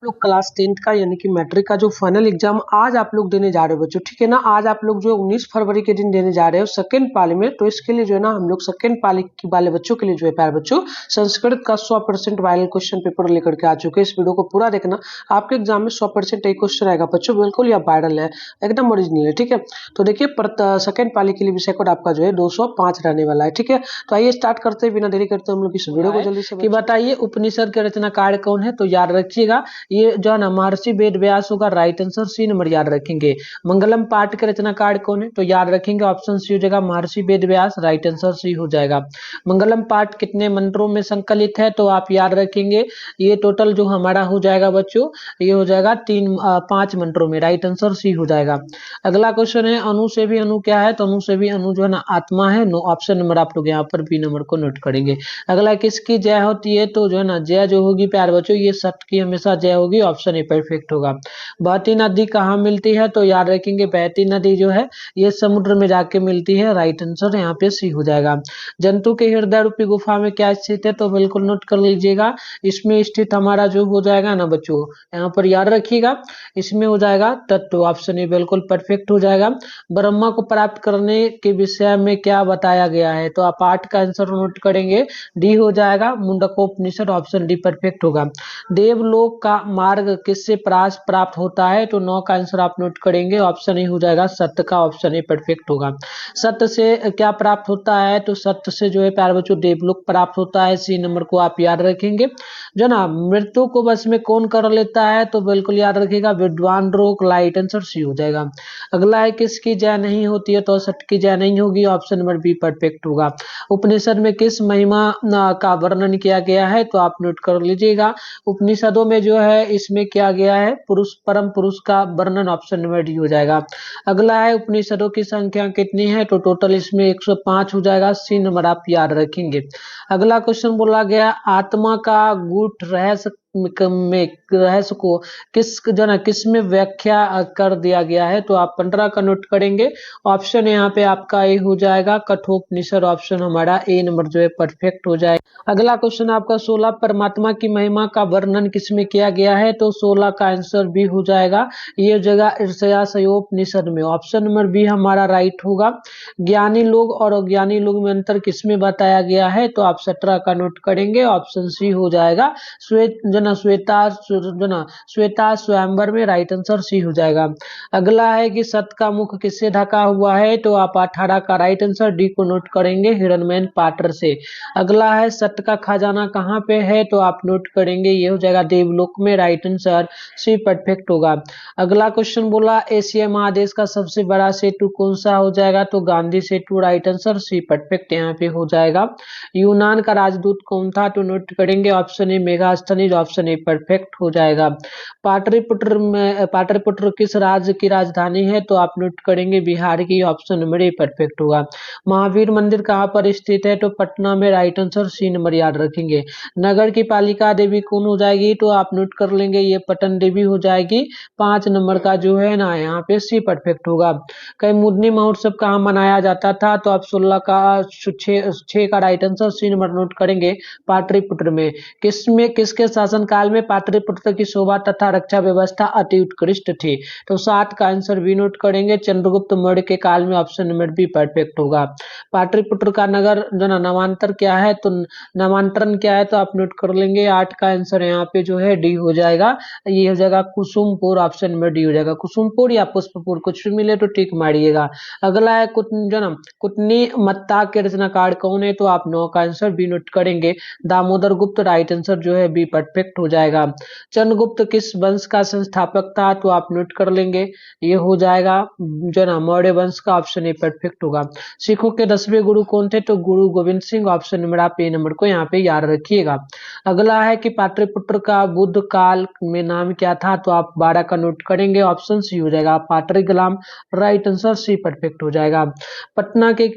लोग class 10th का यानी कि मैट्रिक का जो फाइनल एग्जाम आज आप लोग देने जा रहे हो बच्चों, ठीक है ना। आज आप लोग जो 19 फरवरी के दिन देने जा रहे हो सेकंड पाली में। तो इसके लिए जो है ना हम लोग सेकंड पाली वाले बच्चों के लिए जो है प्यारे बच्चों संस्कृत का 100% वायरल क्वेश्चन पेपर लेकर के आ चुके हैं। इस वीडियो को पूरा देखना, आपके एग्जाम में 100% एक क्वेश्चन आएगा बच्चों, बिल्कुल या वायरल है, एकदम ओरिजिनल है, ठीक है। तो देखिए सेकंड पाली के लिए विषय कोड आपका जो है 205 रहने वाला है, ठीक है। तो आइए स्टार्ट करते हैं, बिना देरी करते हम लोग इस वीडियो को जल्दी से कि बताइए उपनिषद के रचनाकार कौन है। तो याद रखिएगा ये जो है ना महर्षि वेद व्यास होगा, राइट आंसर सी नंबर याद रखेंगे। मंगलम पाठ के रचनाकार कौन है। तो याद रखेंगे ऑप्शन सी हो जाएगा महर्षि वेद व्यास, राइट आंसर सी हो जाएगा। मंगलम पाठ कितने मंत्रों में संकलित है। तो आप याद रखेंगे ये टोटल जो हमारा हो जाएगा बच्चों, ये हो जाएगा 5 मंत्रों में, राइट आंसर सी हो जाएगा। अगला क्वेश्चन है अनु से भी अनु क्या है। तो अनु से भी अनु जो है ना आत्मा है। नो ऑप्शन नंबर आप लोग यहाँ पर बी नंबर को नोट करेंगे। अगला किसकी जय होती है। तो जो है ना जय जो होगी प्यार बच्चों ये सत्य की हमेशा जय होगी, ऑप्शन ए परफेक्ट होगा। बहती नदी कहाँ मिलती है। तो याद रखेंगे बहती नदी जो है ये समुद्र में जाके मिलती है, राइट आंसर यहाँ पे सी हो जाएगा। जंतु के हृदय रूपी गुफा में क्या स्थित है। तो बिल्कुल नोट कर लीजिएगा, इसमें स्थित हमारा जो हो जाएगा ना बच्चों, यहाँ पर याद रखिएगा इसमें हो जाएगा तत्व, ऑप्शन ए बिल्कुल परफेक्ट हो जाएगा। ब्रह्मा को प्राप्त करने के विषय में क्या बताया गया है। तो आप 8 का आंसर नोट करेंगे, डी हो जाएगा मुंडकोपनिषद, ऑप्शन डी परफेक्ट होगा। देवलोक का मार्ग किससे प्राप्त होता है। तो 9 का आंसर आप नोट करेंगे, ऑप्शन ए हो जाएगा सत्य का, ऑप्शन ए परफेक्ट होगा। सत्य से क्या प्राप्त होता है। तो सत्य से जो है प्यारे बच्चों देवलोक प्राप्त होता है, सी नंबर को आप याद रखेंगे। जो ना मृत्यु को बस में कौन कर लेता है। तो बिल्कुल याद रखिएगा विद्वान रोग, राइट आंसर सी हो जाएगा। अगला है किसकी जय नहीं होती है। तो सत्य की जय नहीं होगी, ऑप्शन नंबर बी परफेक्ट होगा। उपनिषद में किस महिमा का वर्णन किया गया है। तो आप नोट कर लीजिएगा उपनिषदों में जो है इसमें किया गया है पुरुष परम पुरुष का वर्णन, ऑप्शन नंबर डी हो जाएगा। अगला है उपनिषदों की संख्या कितनी है। तो टोटल इसमें 105 हो जाएगा, सी नंबर आप याद रखेंगे। अगला क्वेश्चन बोला गया आत्मा का गूढ़ रहस्य में रहस्य को किस में व्याख्या कर दिया गया है। तो आप 15 का नोट करेंगे, ऑप्शन यहाँ पे आपका ए हो जाएगा कठोपनिषद, ऑप्शन हमारा ए नंबर जो है परफेक्ट हो जाएगा। अगला क्वेश्चन आपका 16 परमात्मा की महिमा का वर्णन किसमें किया गया है। तो 16 का आंसर बी हो जाएगा, ये जगह ईर्ष्यासयोपनिषद में, ऑप्शन नंबर बी हमारा राइट होगा। ज्ञानी लोग और अज्ञानी लोग में अंतर किसमें बताया गया है। तो आप 17 का नोट करेंगे, ऑप्शन सी हो जाएगा श्वेता स्वयंवर में, राइट आंसर सी हो जाएगा। अगला है कि सत्य का मुख किससे ढका हुआ है। तो आप 18 का राइट आंसर डी को नोट करेंगे हिरणमैन पाटर से। अगला है सत्य का खजाना कहाँ पे है। तो आप नोट करेंगे ये हो जाएगा देवलोक में, राइट आंसर सी परफेक्ट होगा। अगला क्वेश्चन बोला एशिया महादेश का सबसे बड़ा सेतु कौन सा हो जाएगा। तो गांधी सेतु, राइट आंसर सी परफेक्ट यहाँ पे हो जाएगा। यूनान का राजदूत कौन था। तो नोट करेंगे option A Megasthenes, option a perfect हो जाएगा। पाटलिपुत्र किस राज्य की राजधानी है। तो आप नोट करेंगे बिहार की, ऑप्शन नंबर ए परफेक्ट होगा। महावीर मंदिर कहाँ पर स्थित है। तो पटना में, राइट आंसर सी नंबर याद रखेंगे। नगर की पालिका देवी कौन हो जाएगी। तो आप नोट कर लेंगे ये पटन देवी हो जाएगी, 5 नंबर का जो है ना यहाँ पे सी परफेक्ट होगा। कैमुदनी महोत्सव कहाँ मनाया जाता था। तो आप 16 का 6 का right answer C number note करेंगे पाटलिपुत्र में। किसके शासनकाल में पाटलिपुत्र की शोभा तथा रक्षा व्यवस्था अति उत्कृष्ट थी। तो 7 का आंसर भी नोट करेंगे चंद्रगुप्त मौर्य के काल में, ऑप्शन नंबर बी परफेक्ट होगा। पाटलिपुत्र का नगर जो नामांतर क्या है। तो नामांतरण क्या है। तो आप नोट कर लेंगे 8 का आंसर यहाँ पे जो है डी हो जाएगा, ये हो जाएगा कुसुमपुर, ऑप्शन नंबर डी हो जाएगा। कुसुमपुर या पुष्पपुर कुछ भी मिले तो टिक मारिएगा। अगला है कुटनी मत्ता के रचनाकार कौन है। तो आप 9 का आंसर बी नोट करेंगे दामोदर गुप्त, राइट आंसर जो है बी परफेक्ट हो जाएगा। चंद्रगुप्त किस वंश का संस्थापक था। तो आप नोट कर लेंगे ये हो जाएगा जो ना मौर्य वंश का, ऑप्शन ए परफेक्ट होगा। सिखों के 10वें गुरु कौन थे। तो गुरु गोविंद सिंह, ऑप्शन नंबर आप ए नंबर को यहाँ पे याद रखिएगा। अगला है कि पाटलिपुत्र का बुद्ध काल में नाम क्या था। तो आप 12 का नोट करेंगे, ऑप्शन सी हो जाएगा पाटलिगलाम, राइट आंसर सी परफेक्ट हो जाएगा। पटना के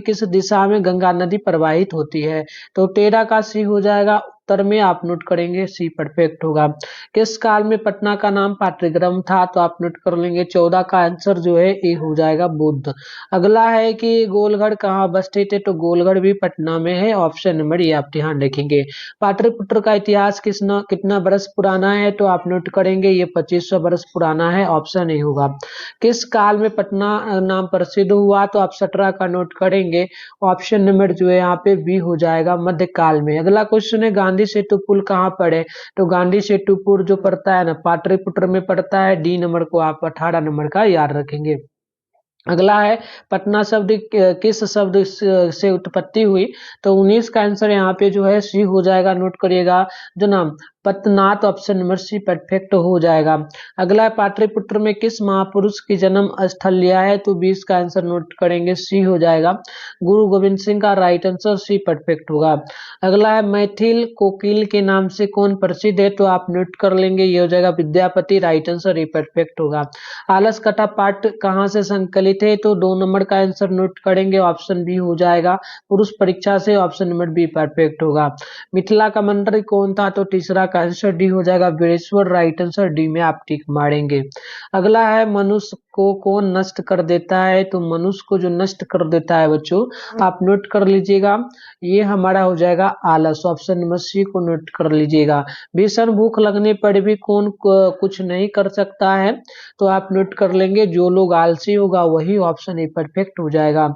किस दिशा में गंगा नदी प्रवाहित होती है। तो 13 का सी हो जाएगा उत्तर में आप नोट करेंगे सी परफेक्ट होगा। किस काल में पटना का नाम पाटलिपुत्रम था, तो आप नोट कर लेंगे 14 का आंसर जो है ए हो जाएगा बुद्ध। अगला है कि गोलगढ़ कहाँ बस्थित है, तो गोलगढ़ भी पटना में है, ऑप्शन नंबर ये आप ध्यान रखेंगे। पाटलिपुत्र का इतिहास कितना बरस पुराना है, तो आप नोट करेंगे ये 2500 बरस पुराना है, ऑप्शन ए होगा। किस काल में पटना नाम प्रसिद्ध हुआ, तो आप 17 का नोट करेंगे, ऑप्शन नंबर जो है यहाँ पे बी हो जाएगा मध्यकाल में। अगला क्वेश्चन है गांधी सेतु पुल कहाँ पर है, तो गांधी सेतु पुल जो पड़ता है ना पाटलिपुत्र में पड़ता है, डी नंबर को आप 18 नंबर का याद रखेंगे। अगला है पटना शब्द किस शब्द से उत्पत्ति हुई, तो 19 का आंसर यहाँ पे जो है सी हो जाएगा, नोट करिएगा जो नाम पतनाथ, ऑप्शन नंबर सी परफेक्ट हो जाएगा। अगला है पाटलिपुत्र में किस महापुरुष की जन्म स्थल लिया है, तो 20 का आंसर नोट करेंगे सी हो जाएगा गुरु गोविंद सिंह का, राइट आंसर सी परफेक्ट होगा। अगला है मैथिल कोकिल के नाम से कौन प्रसिद्ध है, तो आप नोट कर लेंगे ये हो जाएगा विद्यापति, राइट आंसर ये परफेक्ट होगा। आलस कथा पाठ कहाँ से संकलित है, तो 2 नंबर का आंसर नोट करेंगे, ऑप्शन बी हो जाएगा पुरुष परीक्षा से, ऑप्शन नंबर बी परफेक्ट होगा। मिथिला का मंत्री कौन था, तो तीसरा का आंसर डी हो जाएगा वीरेश्वर, राइट आंसर डी में आप टिक मारेंगे। अगला है मनुष्य को कौन नष्ट कर देता है, तो मनुष्य को जो नष्ट कर देता है बच्चों आप नोट कर लीजिएगा, ये हमारा हो जाएगा आलस, ऑप्शन नंबर सी को नोट कर लीजिएगा। भीषण भूख लगने पर भी कौन कुछ नहीं कर सकता है, तो आप नोट कर लेंगे जो लोग आलसी होगा वही, ऑप्शन ए परफेक्ट हो जाएगा।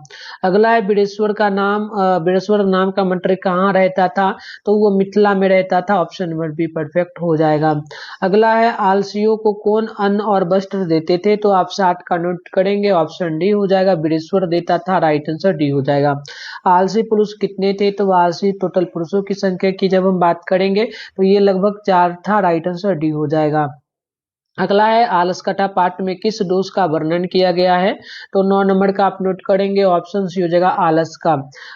अगला है वीरेश्वर नाम का मंत्री कहाँ रहता था, तो वो मिथिला में रहता था, ऑप्शन नंबर बी परफेक्ट हो जाएगा। अगला है आलसियों को कौन अन्न और वस्त्र देते थे, तो आप 60 का नोट करेंगे, ऑप्शन डी हो जाएगा वीरेश्वर देता था, राइट आंसर डी हो जाएगा। आलसी पुरुष कितने थे, तो आलसी टोटल पुरुषों की संख्या की जब हम बात करेंगे तो ये लगभग 4 था, राइट आंसर डी हो जाएगा। अगला है आलसकटा पाठ में किस दोष का वर्णन किया गया है, तो 9 नंबर का आप नोट करेंगे, ऑप्शन सी हो जाएगा आलस का।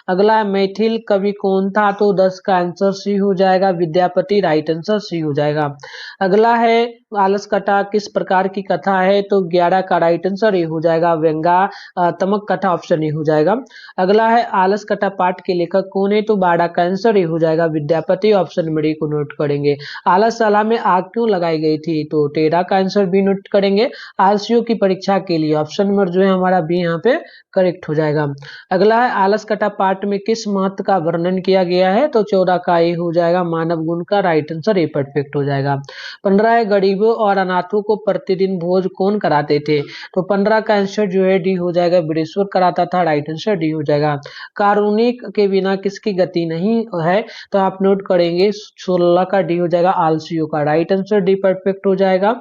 अगला है मैथिल कवि कौन था, तो 10 का आंसर सी हो जाएगा विद्यापति, राइट आंसर सी हो जाएगा। अगला है आलसकटा किस प्रकार की कथा है, तो 11 का राइट आंसर ये हो जाएगा व्यंग्यात्मक कथा, ऑप्शन ए हो जाएगा। अगला है आलसकटा पाठ के लेखक कौन है, तो 12 का आंसर ये हो जाएगा विद्यापति, ऑप्शन नंबर ए को नोट करेंगे। आलसशाला में आग क्यों लगाई गई थी, तो 13 का आंसर बी नोट करेंगे आलसियों की परीक्षा के लिए, ऑप्शन नंबर जो है हमारा बी यहाँ पे करेक्ट हो जाएगा। अगला है आलसकटा पाठ में किस महत्व का वर्णन किया गया है, तो 14 का ए हो जाएगा मानव गुण का, राइट आंसर ए परफेक्ट हो जाएगा। 15 है गरीबों और अनाथों को प्रतिदिन भोज कौन कराते थे, तो 15 का आंसर जो है डी हो जाएगा वीरेश्वर कराता था, राइट आंसर डी हो जाएगा। कारुणिक के बिना किसकी गति नहीं है, तो आप नोट करेंगे 16 का डी हो जाएगा आलसियों का, राइट आंसर डी परफेक्ट हो जाएगा।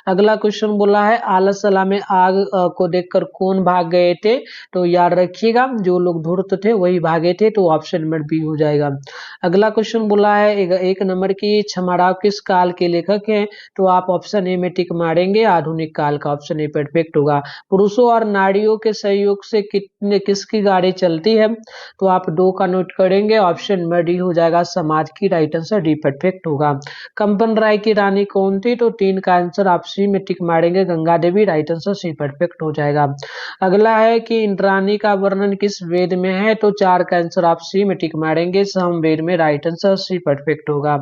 अगला क्वेश्चन बोला है आलसशाला में आग को देखकर कौन भाग गए थे, तो याद रखिएगा जो लोग धूर्त थे वही भागे थे, तो ऑप्शन नंबर बी हो जाएगा। अगला क्वेश्चन बोला है एक नंबर की छमाराव किस काल के लेखक हैं, तो आप ऑप्शन ए में टिक मारेंगे आधुनिक काल का, ऑप्शन ए परफेक्ट होगा। पुरुषों और नारियों के सहयोग से किसकी गाड़ी चलती है, तो आप 2 का नोट करेंगे, ऑप्शन नंबर डी हो जाएगा समाज की, राइट आंसर डी परफेक्ट होगा। कंपन राय की रानी कौन थी, तो 3 का आंसर आप सी में टिक मारेंगे गंगा देवी, राइट आंसर सी परफेक्ट हो जाएगा। अगला है कि इंद्राणी का वर्णन किस वेद में है, तो 4 का आंसर आप सी में टिक मारेंगे सामवेद में, राइट आंसर सी परफेक्ट होगा।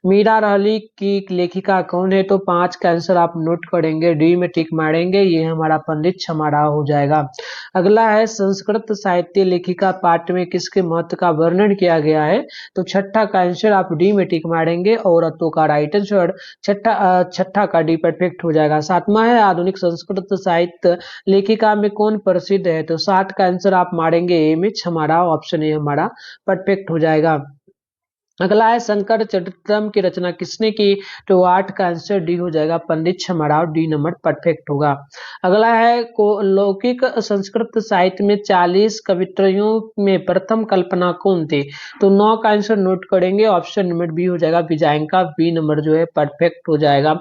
मीरा रहली की लेखिका कौन है, तो 5 का आंसर आप नोट करेंगे डी में टिक मारेंगे, ये हमारा पंडित छमाराव हो जाएगा। अगला है संस्कृत साहित्य लेखिका पाठ में किसके महत्व का वर्णन किया गया है, तो 6 का आंसर आप डी में टिक मारेंगे औरतों का, राइट आंसर 6 का डी परफेक्ट हो जाएगा। 7वां है आधुनिक संस्कृत साहित्य लेखिका में कौन प्रसिद्ध है, तो 60 का आंसर आप मारेंगे ए में छमाराव, ऑप्शन ए हमारा परफेक्ट हो जाएगा। अगला है शंकर चरित्रम की रचना किसने की, तो 8 का आंसर डी हो जाएगा पंडित छमाराव, डी नंबर परफेक्ट होगा। अगला है लौकिक संस्कृत साहित्य में 40 कवित्रियों में प्रथम कल्पना कौन थी, तो 9 का आंसर नोट करेंगे, ऑप्शन नंबर बी हो जाएगा विजयांका, बी नंबर जो है परफेक्ट हो जाएगा।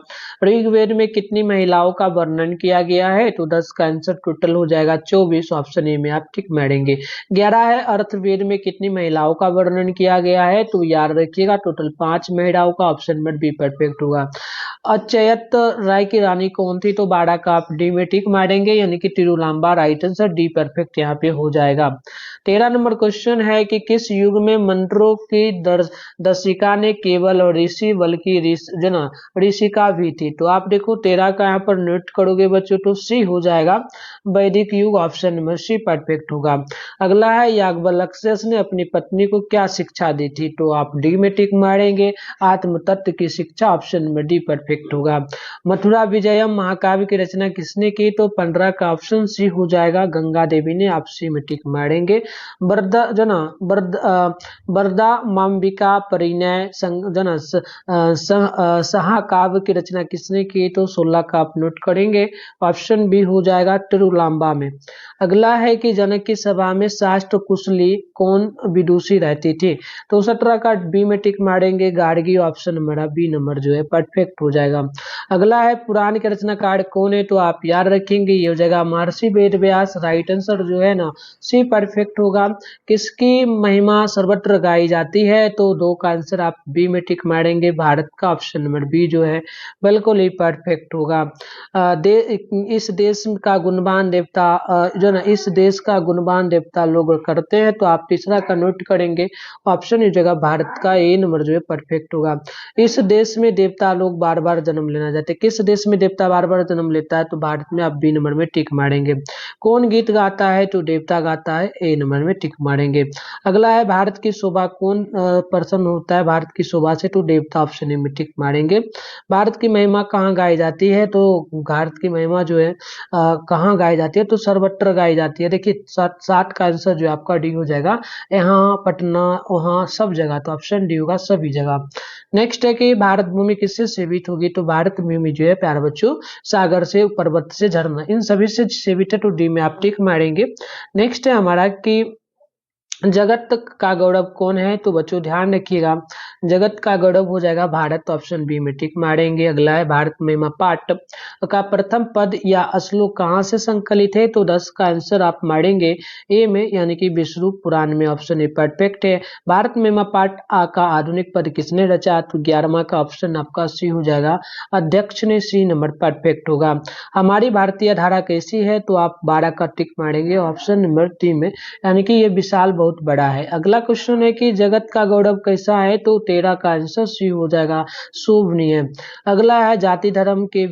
ऋग्वेद में कितनी महिलाओं का वर्णन किया गया है, तो 10 का आंसर टोटल हो जाएगा 24, ऑप्शन ए में आप टिक मारेंगे। 11 है अर्थवेद में कितनी महिलाओं का वर्णन किया गया है, तो याद रखिएगा टोटल 5 महिलाओं का, ऑप्शन नंबर बी परफेक्ट होगा। अचयत राय की रानी कौन थी? तो बाड़ा का आप डी में टिक मारेंगे, यानी कि तिरुलांबा राइट आंसर, डी परफेक्ट यहाँ पे हो जाएगा। 13 नंबर क्वेश्चन है कि किस युग में मंत्रों की दर्शिका ने केवल और ऋषि बल्कि ऋषिका भी थी? तो आप देखो 13 का यहाँ पर नोट करोगे बच्चों तो सी हो जाएगा, वैदिक युग, ऑप्शन नंबर सी परफेक्ट होगा। अगला है याज्ञवल्क्य ने अपनी पत्नी को क्या शिक्षा दी थी? तो आप डी में टिक मारेंगे, आत्म तत्व की शिक्षा, ऑप्शन नंबर डी परफेक्ट होगा। मथुरा विजयम महाकाव्य की रचना किसने की? तो 15 का ऑप्शन सी हो जाएगा, गंगा देवी ने, आप सी में टिक मारेंगे। बरदा माम्बिका परिणय सहाकाव्य की रचना किसने की? तो 16 का आप नोट करेंगे, ऑप्शन बी हो जाएगा, तिरुलांबा में। अगला है कि जनक की सभा में शास्त्र कुशली कौन विदुषी रहती थी? तो 17 का बी में टिक मारेंगे, Gargi, option number B number जो है परफेक्ट हो जाएगा। अगला है पुराण के रचनाकार कौन है? तो आप याद रखेंगे ये हो जाएगा महर्षि वेद व्यास, राइट आंसर जो है ना सी परफेक्ट होगा। किसकी महिमा सर्वत्र गाई जाती है? तो 2 का आंसर आप बी में टिक मारेंगे, भारत का, ऑप्शन नंबर बी जो है बिल्कुल ही परफेक्ट होगा। इस देश का गुणवान देवता इस देश का गुणवान देवता लोग करते हैं, तो आप तीसरा का नोट करेंगे, ऑप्शन इस जगह भारत का, ए नंबर जो है परफेक्ट होगा। इस देश में देवता लोग बार बार जन्म लेना चाहते हैं, किस देश में देवता बार बार जन्म लेता है? तो भारत में, आप बी नंबर में टिक मारेंगे। कौन गीत गाता है? तो देवता गाता है, ए नंबर में टिक मारेंगे। अगला है भारत की शोभा कौन पर्सन होता है भारत की शोभा से? तो देवता, ऑप्शन ए में टिक मारेंगे। भारत की महिमा कहाँ गाई जाती है? तो भारत की महिमा जो है कहाँ गाई जाती है? तो सर्वत्र गाई जाती है। देखिए 7 का आंसर जो आपका डी हो जाएगा, यहाँ पटना वहाँ सब जगह, तो ऑप्शन डी होगा, सभी जगह। नेक्स्ट है कि भारत भूमि किससे सेवित होगी? तो भारत भूमि जो है प्यारे बच्चों सागर से, पर्वत से, झरना, इन सभी से सेवित है, तो डी में आप टिक मारेंगे। नेक्स्ट है हमारा कि जगत का गौरव कौन है? तो बच्चों ध्यान रखिएगा, जगत का गौरव हो जाएगा भारत, ऑप्शन बी में टिक मारेंगे। अगला है भारत महिमा पाठ का प्रथम पद या श्लोक कहाँ से संकलित है? तो 10 का आंसर आप मारेंगे ए में, यानी कि विष्णु पुराण में, ऑप्शन ए परफेक्ट है। भारत महिमा पाठ का आधुनिक पद किसने रचा? तो 11वां का ऑप्शन आपका सी हो जाएगा, अध्यक्ष ने, सी नंबर परफेक्ट होगा। हमारी भारतीय धारा कैसी है? तो आप 12 का टिक मारेंगे, ऑप्शन नंबर डी में, यानी कि ये विशाल बहुत बड़ा है। अगला क्वेश्चन है कि जगत का गौरव कैसा है? तो 13 का आंसर सी हो जाएगा, शोभनीय। अगला है जाति धर्म के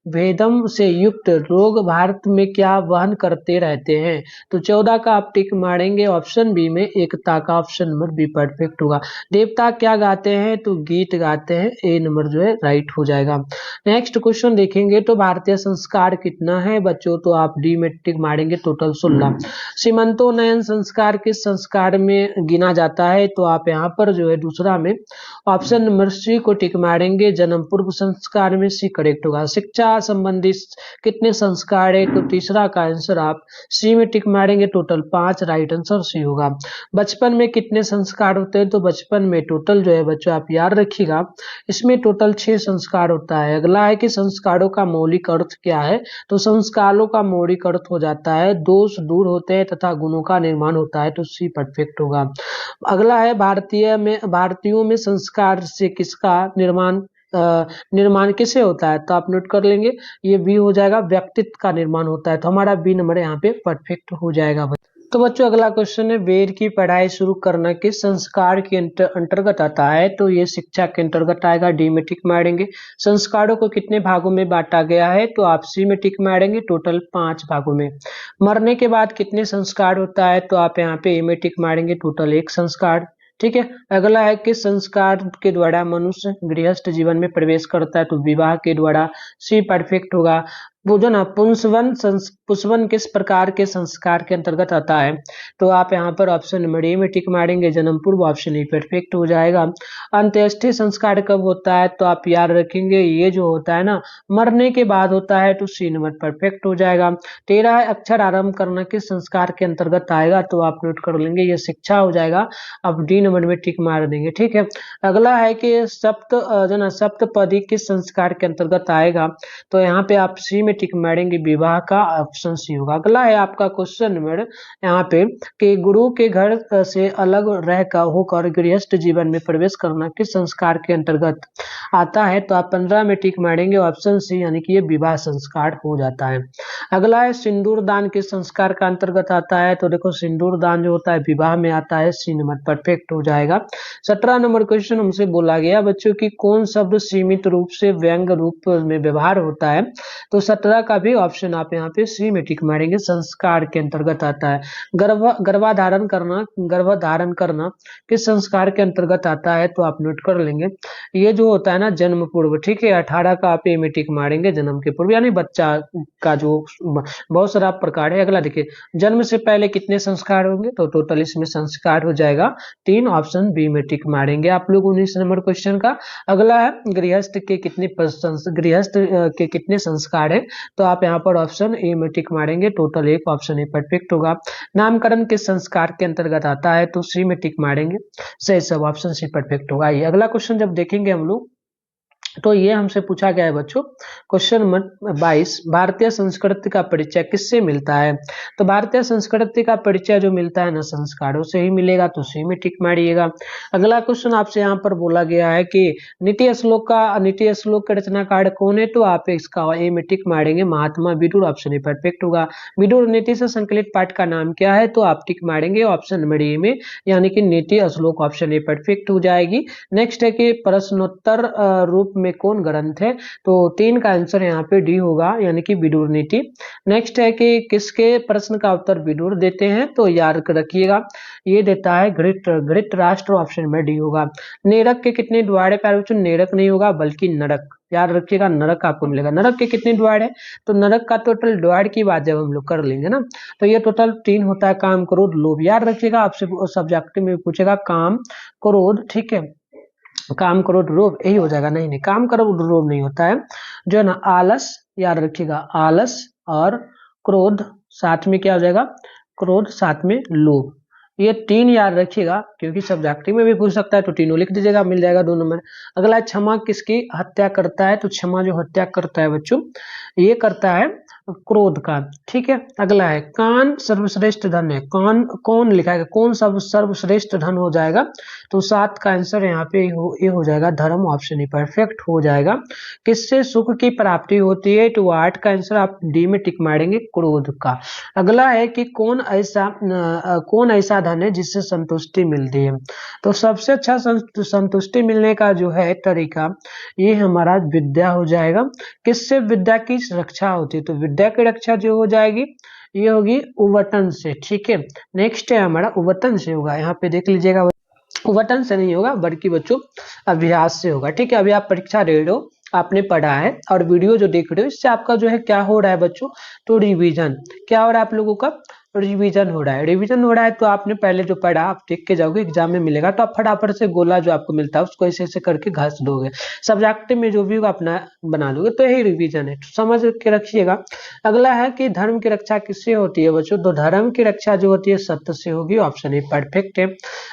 भेदम से युक्त लोग भारत में क्या वहन करते रहते हैं? तो 14 का आप टिक मारेंगे, ऑप्शन बी में, एकता का, ऑप्शन नंबर बी परफेक्ट होगा। देवता क्या गाते हैं? तो गीत गाते हैं, ए नंबर जो है राइट हो जाएगा। नेक्स्ट क्वेश्चन देखेंगे तो भारतीय संस्कार कितना है बच्चों? तो आप डी में टिक मारेंगे, टोटल 16। सीमंतोन्नयन संस्कार किस संस्कार में गिना जाता है? तो आप यहाँ पर जो है दूसरा में, ऑप्शन नंबर सी को टिक मारेंगे, जन्म पूर्व संस्कार में, सी करेक्ट होगा। शिक्षा संबंधी कितने संस्कार है? तो तीसरा का आंसर आप सी में टिक मारेंगे, टोटल 5, राइट आंसर सी होगा। बचपन में कितने संस्कार होते हैं? तो बचपन में टोटल जो है बच्चों आप याद रखिएगा, इसमें टोटल 6 संस्कार होता है। अगला है कि संस्कारों का मौलिक अर्थ क्या है? तो संस्कारों का मौलिक अर्थ हो जाता है दोष दूर होते हैं तथा गुणों का निर्माण होता है, तो सी परफेक्ट होगा। अगला है भारतीयों में संस्कार से किसका निर्माण किसे होता है? तो आप नोट कर लेंगे, ये बी हो जाएगा, व्यक्तित्व का निर्माण होता है, तो हमारा बी नंबर यहाँ पे परफेक्ट हो जाएगा। तो बच्चों अगला क्वेश्चन है, वेद की पढ़ाई शुरू करना किस संस्कार के अंतर्गत आता है? तो ये शिक्षा के अंतर्गत आएगा, डी में टिक मारेंगे। संस्कारों को कितने भागों में बांटा गया है? तो आप सी में टिक मारेंगे, टोटल 5 भागों में। मरने के बाद कितने संस्कार होता है? तो आप यहाँ पे ए में टिक मारेंगे, टोटल 1 संस्कार। ठीक है। अगला है किस संस्कार के द्वारा मनुष्य गृहस्थ जीवन में प्रवेश करता है? तो विवाह के द्वारा, सी परफेक्ट होगा। वो जो ना पुंसवन किस प्रकार के संस्कार के अंतर्गत आता है? तो आप यहाँ पर ऑप्शन नंबर ए में टिक मारेंगे, जन्म पूर्व, ऑप्शन ए परफेक्ट हो जाएगा। अंत्येष्टि संस्कार कब होता है? तो आप याद रखेंगे, ये जो होता है ना मरने के बाद होता है, तो सी नंबर परफेक्ट हो जाएगा। 13 है अक्षर आरंभ करना किस संस्कार के अंतर्गत आएगा? तो आप नोट कर लेंगे, ये शिक्षा हो जाएगा, आप डी नंबर में टिक मार देंगे। ठीक है। अगला है कि सप्तपदी किस संस्कार के अंतर्गत आएगा? तो यहाँ पे आप सी में टिक मारेंगे, विवाह का ऑप्शन सी होगा। अगला है आपका क्वेश्चन नंबर यहाँ पे कि गुरु के घर से अलग रह कर होकर गृहस्थ जीवन में प्रवेश करना किस संस्कार के अंतर्गत आता है, तो आप 15 में टिक मारेंगे ऑप्शन सी, यानी कि ये विवाह संस्कार हो जाता है। अगला है सिंदूर दान किस संस्कार का अंतर्गत आता है, तो देखो सिंदूर दान जो होता है विवाह में आता है, सी नंबर परफेक्ट हो जाएगा। 17 नंबर क्वेश्चन हमसे बोला गया बच्चों की कौन शब्द सीमित रूप से व्यंग रूप में व्यवहार होता है, तो 17 का भी ऑप्शन आप यहाँ पे सी में टिक मारेंगे, संस्कार के अंतर्गत आता है। गर्भाधारण करना किस संस्कार के अंतर्गत आता है, तो आप नोट कर लेंगे, ये जो होता है ना जन्म पूर्व, ठीक है। 18 का आप ए में टिक मारेंगे, जन्म के पूर्व यानी बच्चा का जो बहुत सारा प्रकार है। अगला देखिए, जन्म से पहले कितने संस्कार होंगे, तो टोटल इसमें संस्कार हो जाएगा 3, ऑप्शन बी में टिक मारेंगे आप लोग 19 नंबर क्वेश्चन का। अगला है गृहस्थ के कितने संस्कार है, तो आप यहाँ पर ऑप्शन ए में टिक मारेंगे, टोटल 1, ऑप्शन ए परफेक्ट होगा। नामकरण किस संस्कार के अंतर्गत आता है, तो सी में टिक मारेंगे, सही सब ऑप्शन सी परफेक्ट होगा। ये अगला क्वेश्चन जब देखेंगे हम लोग, तो ये हमसे पूछा गया है बच्चों, क्वेश्चन नंबर 22, भारतीय संस्कृति का परिचय किससे मिलता है, तो भारतीय संस्कृति का परिचय जो मिलता है ना संस्कारों से ही मिलेगा, तो सी में टिक मारिएगा। अगला क्वेश्चन आपसे यहाँ पर बोला गया है कि नीति श्लोक के रचनाकार कौन है, तो आप इसका ए में टिक मारेंगे, महात्मा विदुर, ऑप्शन ए परफेक्ट होगा। विदुर नीति से संकलित पाठ का नाम क्या है, तो आप टिक मारेंगे ऑप्शन नंबर ए में, यानी कि नीति श्लोक, ऑप्शन ए परफेक्ट हो जाएगी। नेक्स्ट है कि प्रश्नोत्तर रूप में कौन ग्रंथ है, तो 3 का आंसर यहाँ पे डी होगा, यानी कि विदुर नीति। नेक्स्ट है कि किसके प्रश्न का उत्तर विदुर देते हैं, तो याद रखिएगा ये देता है धृतराष्ट्र, ऑप्शन में डी होगा। नेरक के कितने द्वार है प्यारे बच्चों, नेरक नहीं होगा बल्कि नरक, याद रखिएगा नरक आपको मिलेगा। नरक के कितने द्वार है, तो नरक का टोटल द्वार की बात जब हम लोग कर लेंगे ना, तो ये टोटल 3 होता है, काम क्रोध लोभ, याद रखिएगा आपसे सब्जेक्ट में पूछेगा काम क्रोध, ठीक है, काम क्रोध लोभ यही हो जाएगा, नहीं काम क्रोध लोभ नहीं होता है, जो है ना आलस, याद रखिएगा आलस और क्रोध साथ में क्या हो जाएगा, क्रोध साथ में लोभ, ये 3 याद रखिएगा, क्योंकि सब्जेक्टिव में भी पूछ सकता है, तो तीनों लिख दीजिएगा, मिल जाएगा 2 नंबर। अगला क्षमा किसकी हत्या करता है, तो क्षमा जो हत्या करता है बच्चों, ये करता है क्रोध का, ठीक है। अगला है कान सर्वश्रेष्ठ धन है, कौन लिखा है, कौन सर्वश्रेष्ठ धन हो जाएगा, तो 7 का आंसर यहाँ पे ये हो जाएगा धर्म, ऑप्शन ही परफेक्ट हो जाएगा। किससे सुख की प्राप्ति होती है, तो 8 का आंसर आप डी में टिक मारेंगे, क्रोध का। अगला है कि कौन ऐसा धन है जिससे संतुष्टि मिलती है, तो सबसे अच्छा संतुष्टि मिलने का जो है तरीका, ये हमारा विद्या हो जाएगा। किससे विद्या की रक्षा होती है, तो विद्या की रक्षा जो हो जाएगी ये होगी उवटन से, ठीक है। नेक्स्ट है हमारा उवटन से होगा, यहाँ पे देख लीजिएगा, उवटन से नहीं होगा बल्कि बच्चों अभ्यास से होगा, ठीक है। अभी आप परीक्षा दे रहे हो, आपने पढ़ा है और वीडियो जो देख रहे हो, इससे आपका जो है क्या हो रहा है बच्चों, तो रिवीजन क्या हो रहा है आप लोगों का, रिवीजन हो रहा है। रिवीजन हो रहा है तो आपने पहले जो पढ़ा आप देख के जाओगे, एग्जाम में मिलेगा तो आप फटाफट से गोला जो आपको मिलता है उसको ऐसे ऐसे करके घास दोगे, सब्जेक्ट में जो भी होगा अपना बना लोगे, तो यही रिवीजन है, तो समझ के रखिएगा। अगला है कि धर्म की रक्षा किससे होती है बच्चों, तो धर्म की रक्षा जो होती है सत्य से होगी, ऑप्शन ए परफेक्ट है।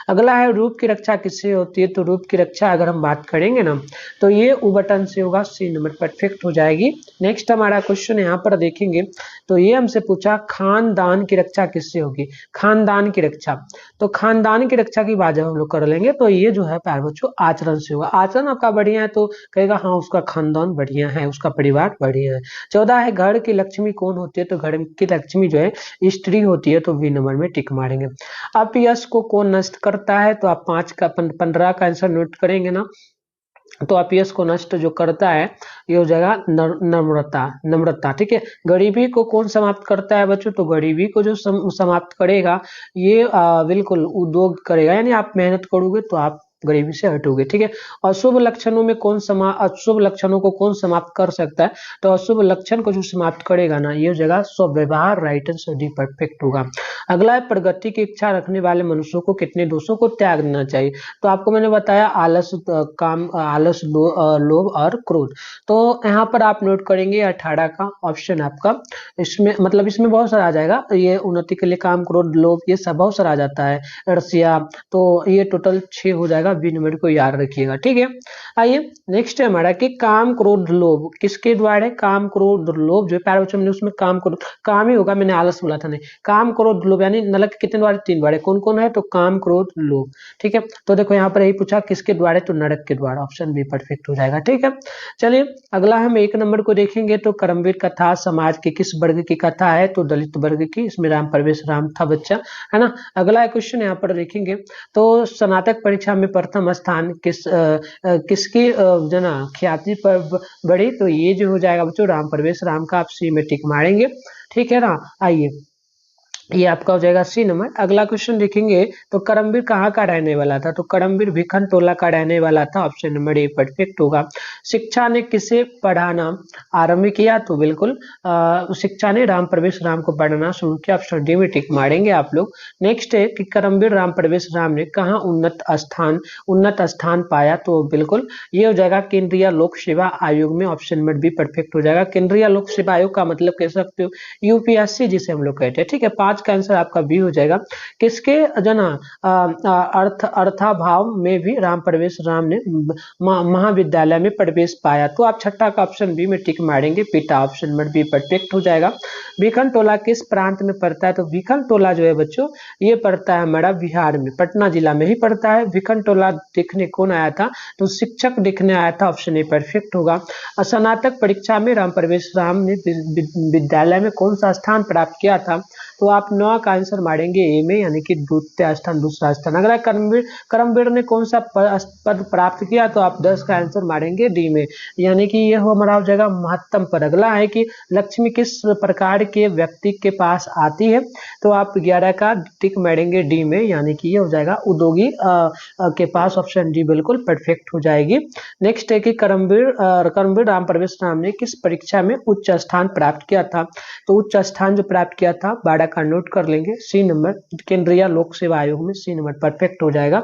अगला है रूप की रक्षा किससे होती है, तो रूप की रक्षा अगर हम बात करेंगे ना, तो ये उबटन से होगा, सी नंबर परफेक्ट हो जाएगी। नेक्स्ट हमारा क्वेश्चन यहाँ पर देखेंगे, तो ये हमसे पूछा खानदान की रक्षा किससे होगी, खानदान की रक्षा, तो खानदान की रक्षा की बात जब हम लोग कर लेंगे, तो ये जो है प्यारे बच्चों आचरण से होगा। आचरण आपका बढ़िया है तो कहेगा हाँ उसका खानदान बढ़िया है, उसका परिवार बढ़िया है। 14 है घर की लक्ष्मी कौन होती है, तो घर की लक्ष्मी जो है स्त्री होती है, तो बी नंबर में टिक मारेंगे। अपयश को कौन नष्ट करता है, तो आप 15 का आंसर नोट करेंगे ना, तो अपयश को नष्ट जो करता है ये हो जाएगा नम्रता, ठीक है। गरीबी को कौन समाप्त करता है बच्चों, तो गरीबी को जो समाप्त करेगा ये बिल्कुल उद्योग करेगा, यानी आप मेहनत करोगे तो आप गरीबी से हटोगे, ठीक है। अशुभ लक्षणों में अशुभ लक्षणों को कौन समाप्त कर सकता है, तो अशुभ लक्षण को जो समाप्त करेगा ना ये जगह स्वव्यवहार, राइट आंसर डी परफेक्ट होगा। अगला है प्रगति की इच्छा रखने वाले मनुष्यों को कितने दोषों को त्याग देना चाहिए, तो आपको मैंने बताया आलस, लोभ और क्रोध, तो यहाँ पर आप नोट करेंगे 18 का ऑप्शन आपका, इसमें मतलब इसमें बहुत सारा आ जाएगा, ये उन्नति के लिए काम क्रोध लोभ ये सब बहुत सारा आ जाता है, रसिया, तो ये टोटल 6 हो जाएगा, बी नंबर को याद रखिएगा, ठीक है। आइए नेक्स्ट है हमारा कि काम क्रोध लोभ किसके द्वारा है, काम क्रोध लोभ जो प्यारे बच्चों, मैंने उसमें काम क्रोध काम ही होगा, मैंने आलस बोला था नहीं, काम क्रोध लोभ यानी नल के कितने द्वारा, 3 द्वारा, कौन कौन है, तो काम क्रोध लोभ, ठीक है। तो देखो यहाँ पर यही पूछा किसके द्वारा, तो नरक के द्वारा, ऑप्शन बी परफेक्ट हो जाएगा, ठीक है। चलिए अगला हम 1 नंबर को देखेंगे, तो करमवीर कथा समाज के किस वर्ग की कथा है, तो दलित वर्ग की, इसमें राम प्रवेश राम था बच्चा, है ना। अगला क्वेश्चन यहाँ पर देखेंगे, तो स्नातक परीक्षा में प्रथम स्थान किसकी जो ना ख्याति पर बढ़ी, तो ये जो हो जाएगा बच्चों राम प्रवेश राम का, आप सी में टिक मारेंगे, ठीक है ना। आइए ये आपका हो जाएगा सी नंबर। अगला क्वेश्चन देखेंगे, तो करमवीर कहाँ का रहने वाला था, तो करमवीर भिखन टोला का रहने वाला था, ऑप्शन नंबर ए परफेक्ट होगा। शिक्षा ने किसे पढ़ाना आरंभ किया, तो बिल्कुल शिक्षा ने राम प्रवेश राम को पढ़ाना शुरू किया, ऑप्शन डी में टिक मारेंगे आप लोग। नेक्स्ट है कि करमवीर राम प्रवेश राम ने कहाँ उन्नत स्थान पाया, तो बिल्कुल ये हो जाएगा केंद्रीय लोक सेवा आयोग में, ऑप्शन नंबर बी परफेक्ट हो जाएगा। केंद्रीय लोक सेवा आयोग का मतलब कह सकते हो यूपीएससी जिसे हम लोग कहते हैं, ठीक है। 5 का आंसर आपका बी हो जाएगा। किसके जना अर्थाभाव में भी राम प्रवेश राम ने महाविद्यालय में प्रवेश पाया, तो आप छठा का ऑप्शन बी में टिक मारेंगे, पिता, ऑप्शन नंबर बी परफेक्ट हो जाएगा। भिखन टोला किस प्रांत में पड़ता है, तो भिखन टोला जो है बच्चों ये पड़ता है हमारा बिहार में, पटना जिला में ही पड़ता है। भिखन टोला देखने कौन आया था, तो शिक्षक देखने आया था, ऑप्शन ए परफेक्ट होगा। स्नातक परीक्षा में राम प्रवेश राम ने विद्यालय में कौन सा स्थान प्राप्त किया था, तो आप 9 का आंसर मारेंगे ए में, यानी कि द्वितीय स्थान, दूसरा स्थान। अगला करमवीर ने कौन सा पद प्राप्त किया, तो आप 10 का आंसर मारेंगे डी में, यानी कि यह हमारा हो जाएगा महत्तम पद। अगला है कि लक्ष्मी किस प्रकार के व्यक्ति के पास आती है, तो आप 11 का टिक मारेंगे डी में, यानी कि ये हो जाएगा उद्योगी के पास, ऑप्शन डी बिल्कुल परफेक्ट हो जाएगी। नेक्स्ट है कि करमवीर राम प्रवेश राम ने किस परीक्षा में उच्च स्थान प्राप्त किया था, तो उच्च स्थान जो प्राप्त किया था 12 का नोट कर लेंगे, सी नंबर, केंद्रीय लोक सेवा आयोग में, सी नंबर परफेक्ट हो जाएगा।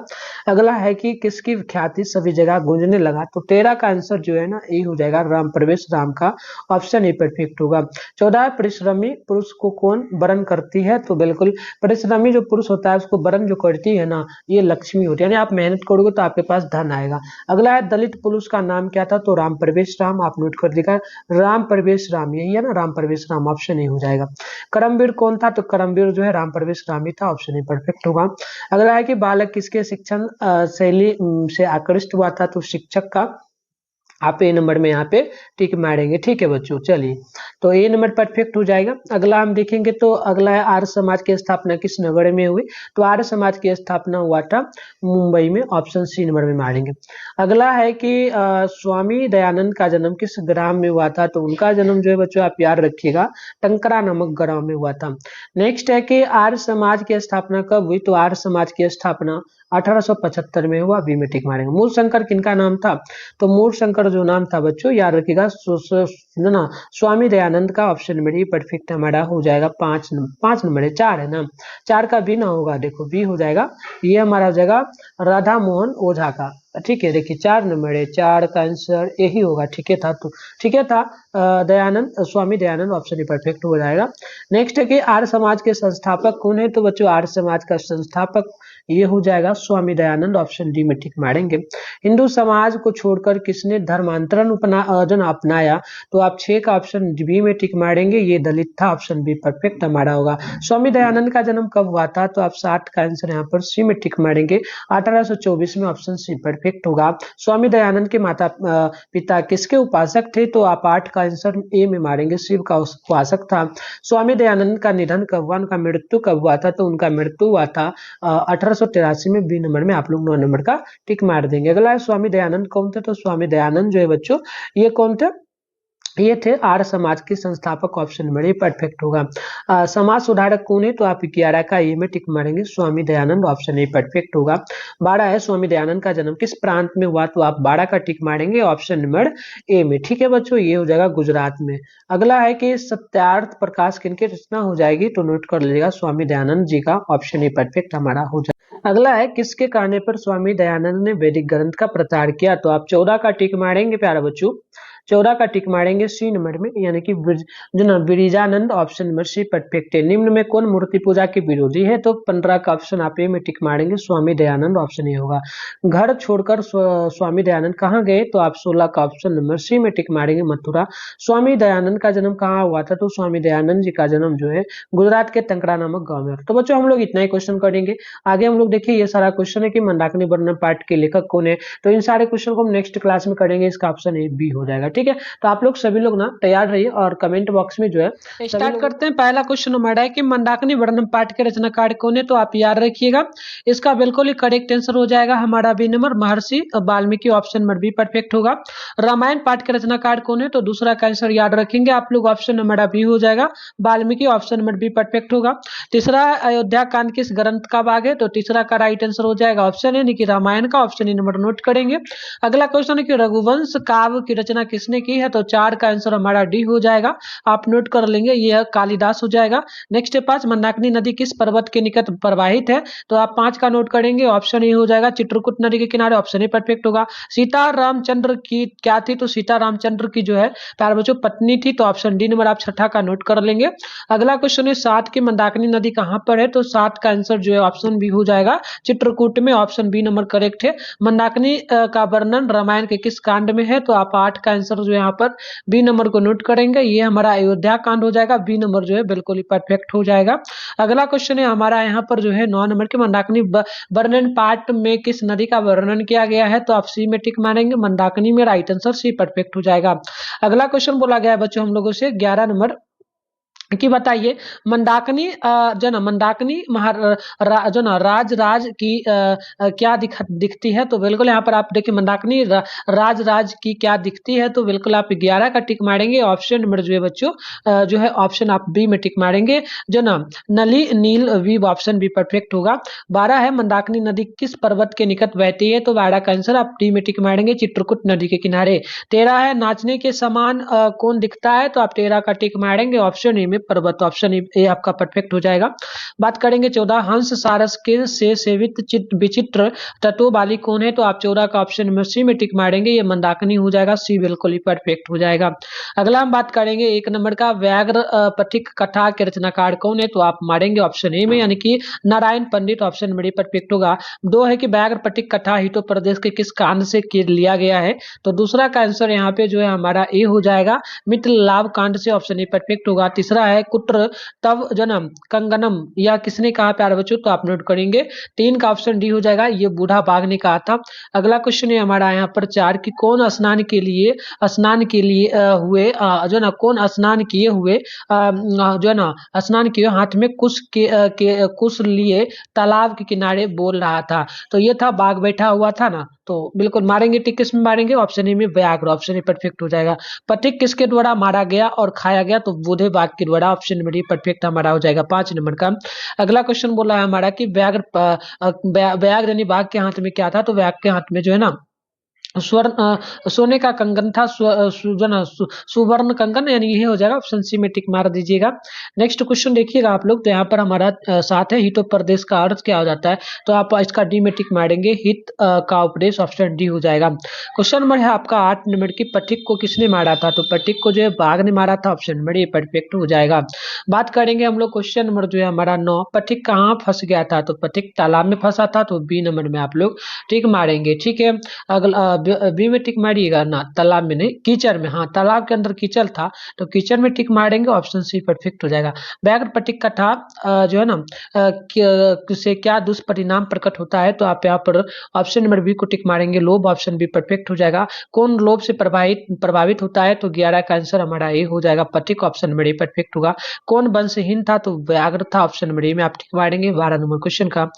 अगला है कि किसकी ख्याति सभी जगह गूंजने लगा, तो 13 का आंसर जो है ना ये हो जाएगा राम प्रवेश राम का, ऑप्शन ए परफेक्ट होगा। 14 परिश्रमी पुरुष को कौन वरण करती है, तो बिल्कुल परिश्रमी जो पुरुष होता है उसको वरण जो करती है ना ये लक्ष्मी होती है, यानी आप मेहनत करोगे तो आपके पास धन आएगा। अगला है दलित पुरुष का नाम क्या था, तो राम प्रवेश राम, आप नोट कर लीजिएगा, राम प्रवेश राम यही है ना, राम प्रवेश राम, ऑप्शन ए हो जाएगा। करमवीर कौन था, तो करमवीर जो है राम प्रवेश राम ही था, ऑप्शन ए परफेक्ट होगा। अगला है कि बालक किसके शिक्षण शैली से आकृष्ट हुआ था, तो शिक्षक का, आप ए नंबर में यहाँ पे टिक मारेंगे, ठीक है बच्चों। चलिए तो ए नंबर परफेक्ट हो जाएगा। अगला हम देखेंगे, तो अगला है आर्य समाज की स्थापना किस नगर में हुई, तो आर्य समाज की स्थापना हुआ था मुंबई में, ऑप्शन सी नंबर में मारेंगे। अगला है कि स्वामी दयानंद का जन्म किस ग्राम में हुआ था, तो उनका जन्म जो है बच्चों आप याद रखिएगा टंकरा नामक ग्राम में हुआ था। नेक्स्ट है कि आर्य समाज की स्थापना कब हुई, तो आर्य समाज की स्थापना 1875 में हुआ, बी में टिक मारेंगे। मूल शंकर किनका नाम था, तो मूल शंकर जो नाम था बच्चों याद रखिएगा ना स्वामी दयानंद का, ऑप्शन नंबर ए परफेक्ट हमारा हो जाएगा। 5 नंबर है, 4 है ना, 4 का बी ना होगा, देखो बी हो जाएगा, ये हमारा हो जाएगा राधा मोहन ओझा का, ठीक है। देखिए 4 नंबर है, 4 का आंसर यही होगा, ठीक है था, तो ठीक है था Dayanand, Swami Dayanand, option a perfect हो जाएगा। नेक्स्ट है कि आर्य समाज के संस्थापक कौन है, तो बच्चों आर्य समाज का संस्थापक ये हो जाएगा स्वामी दयानंद, ऑप्शन डी में टिक मारेंगे। हिंदू समाज को छोड़कर किसने धर्मांतरण अपनाया, तो आप 6 का ऑप्शन बी में टिक मारेंगे, ये दलित था, ऑप्शन बी परफेक्ट हमारा होगा। स्वामी दयानंद का जन्म कब हुआ था, तो आप 60 का आंसर यहाँ पर सी में टिक मारेंगे, 1824 में, ऑप्शन सी परफेक्ट होगा। स्वामी दयानंद के माता पिता किसके उपासक थे, तो आप 8 का आंसर ए में मारेंगे, शिव का उपासक था। स्वामी दयानंद का निधन कब हुआ, उनका मृत्यु कब हुआ था, तो उनका मृत्यु हुआ था 1883 में, बी नंबर में आप लोग 9 नंबर का टिक मार देंगे। अगला है स्वामी दयानंद कौन थे, तो स्वामी दयानंद जो है बच्चों ये कौन थे, ये थे आर्य समाज के संस्थापक, ऑप्शन नंबर ए परफेक्ट होगा। समाज सुधारक कौन है, तो आप 11 का ए में टिक मारेंगे, Swami Dayanand, option a perfect होगा। 12 है स्वामी दयानंद का जन्म किस प्रांत में हुआ, तो आप 12 का टिक मारेंगे, ऑप्शन नंबर ए में, ठीक है बच्चों, ये हो जाएगा गुजरात में। अगला है कि सत्यार्थ प्रकाश किनकी रचना हो जाएगी, तो नोट कर लीजिएगा स्वामी दयानंद जी का, ऑप्शन ए परफेक्ट हमारा हो जाएगा। अगला है किसके कहने पर स्वामी दयानंद ने वैदिक ग्रंथ का प्रचार किया, तो आप 14 का टिक मारेंगे प्यारा बच्चों, 14 का टिक मारेंगे सी नंबर में, यानी कि जो ना बिरिजानंद, ऑप्शन नंबर सी परफेक्ट है। निम्न में कौन मूर्ति पूजा के विरोधी है, तो 15 का ऑप्शन आप ए में टिक मारेंगे, स्वामी दयानंद, ऑप्शन ए होगा। घर छोड़कर स्वामी दयानंद कहाँ गए, तो आप 16 का ऑप्शन नंबर सी में टिक मारेंगे, मथुरा। स्वामी दयानंद का जन्म कहाँ हुआ था, तो स्वामी दयानंद जी का जन्म जो है गुजरात के तंकड़ा नामक गांव में। तो बच्चों हम लोग इतना ही क्वेश्चन करेंगे। आगे हम लोग देखिए ये सारा क्वेश्चन है कि मंदाकिनी वर्णन पाठ के लेखक कौन है, तो इन सारे क्वेश्चन को हम नेक्स्ट क्लास में करेंगे। इसका ऑप्शन ए बी हो जाएगा, ठीक है। तो आप लोग सभी लोग ना तैयार रहिए और कमेंट बॉक्स में जो है स्टार्ट करते हैं। पहला क्वेश्चन हमारा है कि मंदाकिनी वर्णन पाठ के रचनाकार कौन है, तो आप याद रखिएगा इसका बिल्कुल ही करेक्ट आंसर हो जाएगा हमारा B number, Maharshi Valmiki, option number be perfect होगा। रामायण पाठ के रचनाकार कौन है, तो दूसरा का आंसर याद रखेंगे आप लोग, ऑप्शन नंबर बी हो जाएगा, Valmiki, option number be perfect होगा। तीसरा, अयोध्या कांड किस ग्रंथ का भाग है, तो तीसरा का राइट आंसर हो जाएगा ऑप्शन ए, कि रामायण का, ऑप्शन ए नंबर नोट करेंगे। अगला क्वेश्चन है कि रघुवंश काव्य की रचना किसने की है, तो 4 का आंसर हमारा डी हो जाएगा, आप नोट कर लेंगे, यह कालिदास हो जाएगा। नेक्स्ट है 5, मंदाकिनी नदी किस पर्वत के निकट प्रवाहित है, तो आप 5 का नोट करेंगे, ऑप्शन ए हो जाएगा, चित्रकूट नदी के किनारे, ऑप्शन ए परफेक्ट होगा। सीता रामचंद्र की क्या थी, तो सीता रामचंद्र की जो है प्यारे बच्चों पत्नी थी, तो ऑप्शन डी नंबर आप छठा का नोट कर लेंगे। अगला क्वेश्चन है 7 की मंदाकिनी नदी कहां पर है, तो 7 का आंसर जो है ऑप्शन बी हो जाएगा, चित्रकूट में, ऑप्शन बी नंबर करेक्ट है। मंदाकिनी का वर्णन रामायण के किस कांड में है, तो आप 8 का आंसर जो यहाँ पर बी नंबर को नोट करेंगे, ये हमारा अयोध्या कांड हो जाएगा, बी नंबर जो है बिल्कुल ही परफेक्ट हो जाएगा। अगला क्वेश्चन है हमारा यहाँ पर जो है 9 नंबर के, मंदाकिनी वर्णन पाठ में किस नदी का वर्णन किया गया है, तो आप सी में टिक मारेंगे, मंदाकिनी में, राइट आंसर सी परफेक्ट हो जाएगा। अगला क्वेश्चन बोला गया है बच्चों हम लोगों से 11 नंबर कि बताइए मंदाकिनी जो ना मंदाकिनी जो ना राज की क्या दिखती है, तो बिल्कुल यहाँ पर आप देखिए मंदाकिनी राज की क्या दिखती है, तो बिल्कुल आप 11 का टिक मारेंगे, ऑप्शन नंबर जो है बच्चों जो है ऑप्शन आप बी में टिक मारेंगे, जो ना नली नील वीव, ऑप्शन बी परफेक्ट होगा। 12 है मंदाकिनी नदी किस पर्वत के निकट बहती है, तो 12 का आंसर आप डी में टिक मारेंगे, चित्रकूट नदी के किनारे। 13 है नाचने के समान कौन दिखता है, तो आप 13 का टिक मारेंगे, ऑप्शन ए में पर्वत, ऑप्शन ए आपका परफेक्ट हो जाएगा। बात करेंगे 14, हंस सारस के से सेवित विचित्र तत्व वाली कौन है, तो आप 14 का ऑप्शन नंबर सी में टिक मारेंगे, ये मंदाकिनी हो जाएगा, सी बिल्कुल ही परफेक्ट हो जाएगा। अगला हम बात करेंगे 1 नंबर का, व्याघ्र पथिक कथा के रचनाकार कौन है, तो आप मारेंगे ऑप्शन ए में, यानी कि नारायण पंडित, ऑप्शन नंबर परफेक्ट होगा। 2 है कि व्याघ्र पथिक कथा हितो प्रदेश के किस कांड से लिया गया है, तो दूसरा का आंसर यहाँ पे जो है हमारा ए हो जाएगा, मित्र लाभ कांड से, ऑप्शन ए परफेक्ट होगा। तीसरा है कुट्र तव जन्म कंगनम, यह किसने कहा प्यारे बच्चों, तो आप नोट करेंगे, 3 का ऑप्शन डी हो जाएगा, ये बूढ़ा बाघ ने कहा था। अगला क्वेश्चन है हमारा यहाँ पर 4 की कौन स्नान के लिए हुए जो ना कौन स्नान किए हुए जो ना स्नान किए हाथ में कुश लिए तालाब के किनारे बोल रहा था, तो ये था बाघ बैठा हुआ था ना, तो बिल्कुल मारेंगे टिक, किस में मारेंगे, ऑप्शन ए में व्याघ्र, ऑप्शन ए परफेक्ट हो जाएगा। पथिक किसके द्वारा मारा गया और खाया गया, तो बूढ़े बाघ के द्वारा, ऑप्शन नंबर डी परफेक्ट हमारा हो जाएगा 5 नंबर का। अगला क्वेश्चन बोला है हमारा कि व्याघ्र यानी बाघ के हाथ में क्या था, तो व्याघ्र के हाथ में जो है ना स्वर्ण सोने का कंगन था, सुवर्ण कंगन, यानी ये हो जाएगा, ऑप्शन सी में टिक मार दीजिएगा। नेक्स्ट क्वेश्चन देखिएगा आप लोग, तो यहाँ पर हमारा 7 है, हितो प्रदेश का अर्थ क्या हो जाता है, तो आप इसका डी में टिक मारेंगे, हित का उपदेश, ऑप्शन डी हो जाएगा। क्वेश्चन नंबर है आपका 8 नंबर की, पथिक को किसने मारा था, तो पथिक को जो है बाघ ने मारा था, ऑप्शन नंबर ए परफेक्ट हो जाएगा। बात करेंगे हम लोग क्वेश्चन नंबर जो है हमारा 9, पथिक कहाँ फंस गया था, तो पथिक तालाब में फंसा था, तो बी नंबर में आप लोग टिक मारेंगे, ठीक है। अगला बी में टिक मारिएगा ना, तालाब में नहीं, कीचड़ में, हाँ तालाब के अंदर कीचड़ था, तो कीचड़ में टिक मारेंगे, ऑप्शन सी परफेक्ट हो जाएगा। व्याघ्र पथिक कथा जो है ना से क्या दुष्परिणाम प्रकट होता है, तो आप यहाँ पर ऑप्शन नंबर बी को टिक मारेंगे, लोभ, ऑप्शन बी परफेक्ट हो जाएगा। कौन लोभ से प्रभावित होता है, तो 11 का आंसर हमारा ए हो जाएगा, पथिक, ऑप्शन नंबर ए परफेक्ट होगा। कौन वंशहीन था, तो व्याघ्र था, ऑप्शन नंबर ए में आप टिक मारेंगे, 12 नंबर क्वेश्चन का।